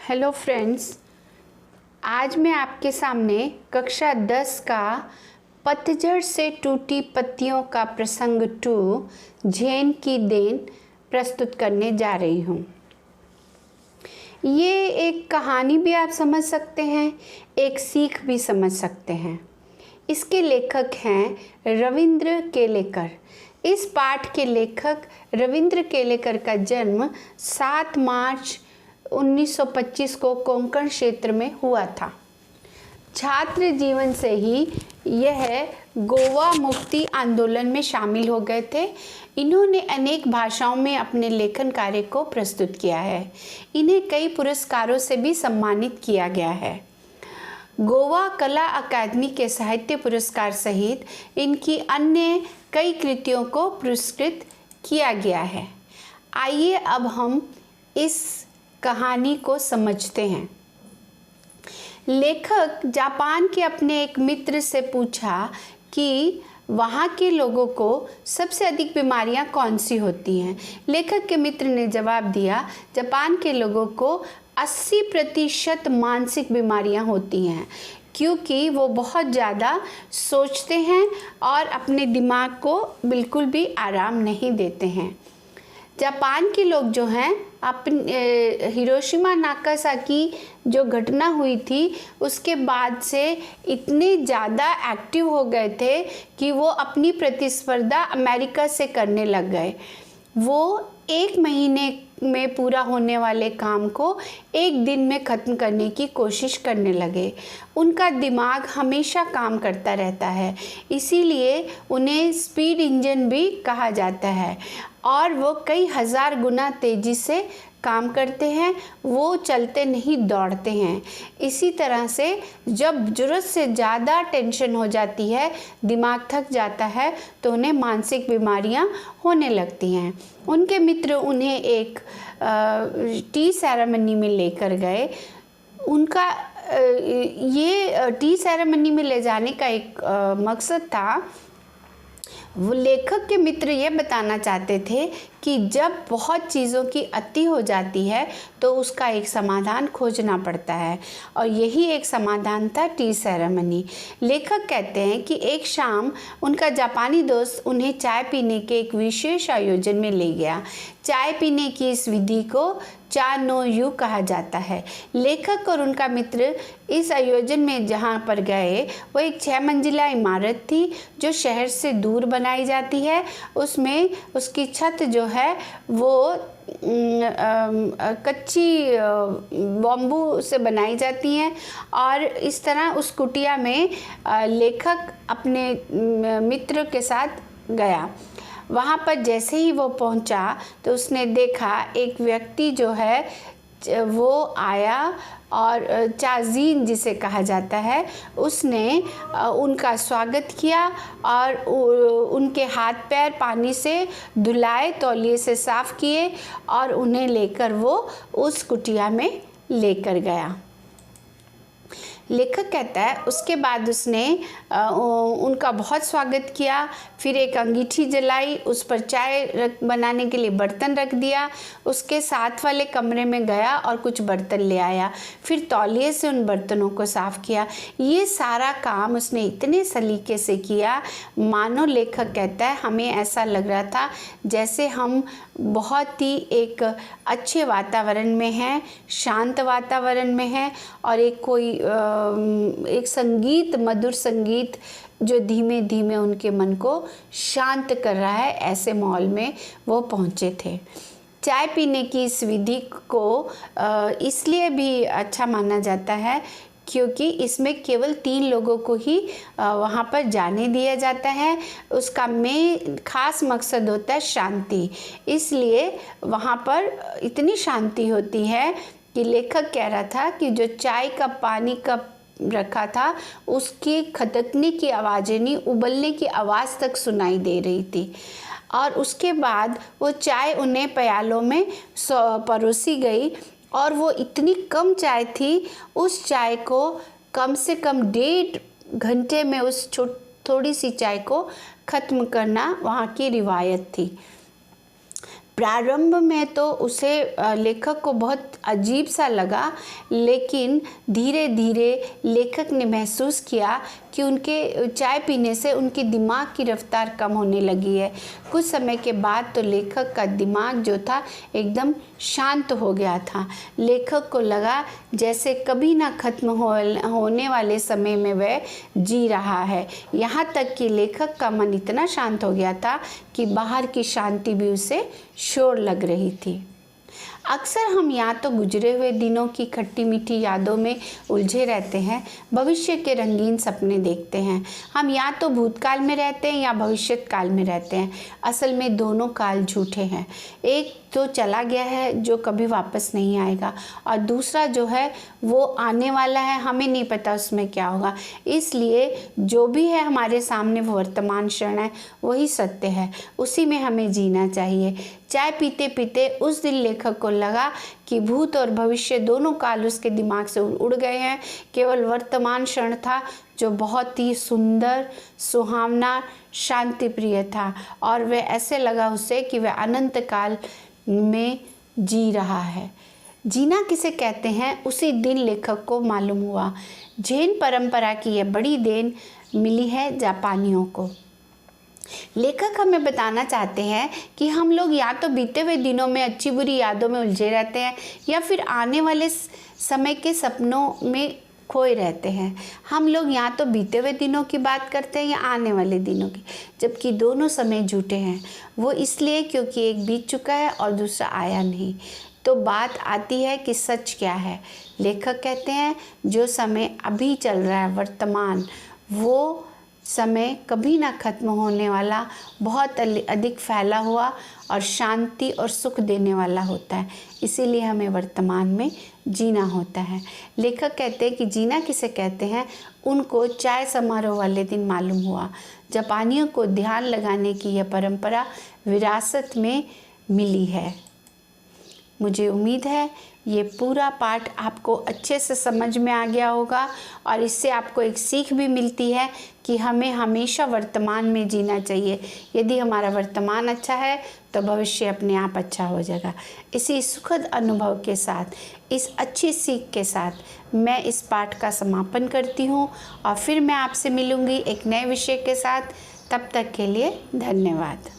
Hello friends, आज मैं आपके सामने कक्षा 10 का पतझड़ से टूटी पत्तियों का प्रसंग 2 झेन की देन प्रस्तुत करने जा रही हूँ। ये एक कहानी भी आप समझ सकते हैं, एक सीख भी समझ सकते हैं। इसके लेखक हैं रविंद्र केलेकर। इस पाठ के लेखक रविंद्र केलेकर का जन्म 7 मार्च 1925 को कोंकण क्षेत्र में हुआ था। छात्र जीवन से ही यह गोवा मुक्ति आंदोलन में शामिल हो गए थे। इन्होंने अनेक भाषाओं में अपने लेखन कार्य को प्रस्तुत किया है। इन्हें कई पुरस्कारों से भी सम्मानित किया गया है। गोवा कला अकादमी के साहित्य पुरस्कार सहित इनकी अन्य कई कृतियों को पुरस्कृत किया गया है। आइए अब हम इस कहानी को समझते हैं। लेखक जापान के अपने एक मित्र से पूछा कि वहाँ के लोगों को सबसे अधिक बीमारियाँ कौन सी होती हैं। लेखक के मित्र ने जवाब दिया, जापान के लोगों को 80% मानसिक बीमारियाँ होती हैं, क्योंकि वो बहुत ज़्यादा सोचते हैं और अपने दिमाग को बिल्कुल भी आराम नहीं देते हैं। जापान के लोग जो हैं अपने हिरोशिमा नागासाकी जो घटना हुई थी उसके बाद से इतने ज़्यादा एक्टिव हो गए थे कि वो अपनी प्रतिस्पर्धा अमेरिका से करने लग गए। वो 1 महीने में पूरा होने वाले काम को 1 दिन में ख़त्म करने की कोशिश करने लगे। उनका दिमाग हमेशा काम करता रहता है, इसीलिए उन्हें स्पीड इंजन भी कहा जाता है और वो कई हज़ार गुना तेज़ी से काम करते हैं। वो चलते नहीं, दौड़ते हैं। इसी तरह से जब ज़रूरत से ज़्यादा टेंशन हो जाती है, दिमाग थक जाता है, तो उन्हें मानसिक बीमारियां होने लगती हैं। उनके मित्र उन्हें एक टी सेरेमनी में लेकर गए। उनका ये टी सेरेमनी में ले जाने का एक मकसद था। वो लेखक के मित्र ये बताना चाहते थे कि जब बहुत चीज़ों की अति हो जाती है तो उसका एक समाधान खोजना पड़ता है, और यही एक समाधान था टी सेरेमनी। लेखक कहते हैं कि एक शाम उनका जापानी दोस्त उन्हें चाय पीने के एक विशेष आयोजन में ले गया। चाय पीने की इस विधि को चा नो यू कहा जाता है। लेखक और उनका मित्र इस आयोजन में जहाँ पर गए वो एक 6 मंजिला इमारत थी जो शहर से दूर बनाई जाती है। उसमें उसकी छत जो है वो कच्ची बॉम्बू से बनाई जाती हैं, और इस तरह उस कुटिया में लेखक अपने मित्र के साथ गया। वहाँ पर जैसे ही वो पहुँचा तो उसने देखा एक व्यक्ति जो है वो आया और चाजीन जिसे कहा जाता है, उसने उनका स्वागत किया और उनके हाथ पैर पानी से धुलाए, तौलिए से साफ़ किए और उन्हें लेकर वो उस कुटिया में लेकर गया। लेखक कहता है उसके बाद उसने उनका बहुत स्वागत किया, फिर एक अंगीठी जलाई, उस पर चाय बनाने के लिए बर्तन रख दिया, उसके साथ वाले कमरे में गया और कुछ बर्तन ले आया, फिर तौलिए से उन बर्तनों को साफ़ किया। ये सारा काम उसने इतने सलीके से किया, मानो लेखक कहता है हमें ऐसा लग रहा था जैसे हम बहुत ही एक अच्छे वातावरण में हैं, शांत वातावरण में हैं, और एक संगीत, मधुर संगीत जो धीमे धीमे उनके मन को शांत कर रहा है, ऐसे माहौल में वो पहुँचे थे। चाय पीने की इस विधि को इसलिए भी अच्छा माना जाता है क्योंकि इसमें केवल 3 लोगों को ही वहाँ पर जाने दिया जाता है। उसका खास मकसद होता है शांति, इसलिए वहाँ पर इतनी शांति होती है कि लेखक कह रहा था कि जो चाय का पानी कप रखा था उसकी खदकने की आवाज़ें नहीं, उबलने की आवाज़ तक सुनाई दे रही थी। और उसके बाद वो चाय उन्हें प्यालों में परोसी गई, और वो इतनी कम चाय थी, उस चाय को कम से कम 1.5 घंटे में उस थोड़ी सी चाय को ख़त्म करना वहाँ की रिवायत थी। प्रारंभ में तो उसे लेखक को बहुत अजीब सा लगा, लेकिन धीरे धीरे लेखक ने महसूस किया कि उनके चाय पीने से उनकी दिमाग की रफ्तार कम होने लगी है। कुछ समय के बाद तो लेखक का दिमाग जो था एकदम शांत हो गया था। लेखक को लगा जैसे कभी ना खत्म होने वाले समय में वह जी रहा है। यहाँ तक कि लेखक का मन इतना शांत हो गया था कि बाहर की शांति भी उसे शोर लग रही थी। अक्सर हम या तो गुजरे हुए दिनों की खट्टी मीठी यादों में उलझे रहते हैं, भविष्य के रंगीन सपने देखते हैं। हम या तो भूतकाल में रहते हैं या भविष्यत काल में रहते हैं। असल में दोनों काल झूठे हैं। एक तो चला गया है जो कभी वापस नहीं आएगा, और दूसरा जो है वो आने वाला है, हमें नहीं पता उसमें क्या होगा। इसलिए जो भी है हमारे सामने वो वर्तमान क्षण है, वही सत्य है, उसी में हमें जीना चाहिए। चाय पीते पीते उस दिन लेखक को लगा कि भूत और भविष्य दोनों काल उसके दिमाग से उड़ गए हैं। केवल वर्तमान क्षण था जो बहुत ही सुंदर, सुहावना, शांति प्रिय था, और वह ऐसे लगा उसे कि वह अनंत काल में जी रहा है। जीना किसे कहते हैं उसी दिन लेखक को मालूम हुआ। जैन परंपरा की यह बड़ी देन मिली है जापानियों को। लेखक हमें बताना चाहते हैं कि हम लोग या तो बीते हुए दिनों में अच्छी बुरी यादों में उलझे रहते हैं, या फिर आने वाले समय के सपनों में खोए रहते हैं। हम लोग या तो बीते हुए दिनों की बात करते हैं या आने वाले दिनों की, जबकि दोनों समय झूठे हैं। वो इसलिए क्योंकि एक बीत चुका है और दूसरा आया नहीं। तो बात आती है कि सच क्या है। लेखक कहते हैं जो समय अभी चल रहा है, वर्तमान, वो समय कभी ना खत्म होने वाला, बहुत अधिक फैला हुआ और शांति और सुख देने वाला होता है। इसीलिए हमें वर्तमान में जीना होता है। लेखक कहते हैं कि जीना किसे कहते हैं उनको चाय समारोह वाले दिन मालूम हुआ। जापानियों को ध्यान लगाने की यह परंपरा विरासत में मिली है। मुझे उम्मीद है ये पूरा पाठ आपको अच्छे से समझ में आ गया होगा, और इससे आपको एक सीख भी मिलती है कि हमें हमेशा वर्तमान में जीना चाहिए। यदि हमारा वर्तमान अच्छा है तो भविष्य अपने आप अच्छा हो जाएगा। इसी सुखद अनुभव के साथ, इस अच्छी सीख के साथ मैं इस पाठ का समापन करती हूँ, और फिर मैं आपसे मिलूँगी एक नए विषय के साथ। तब तक के लिए धन्यवाद।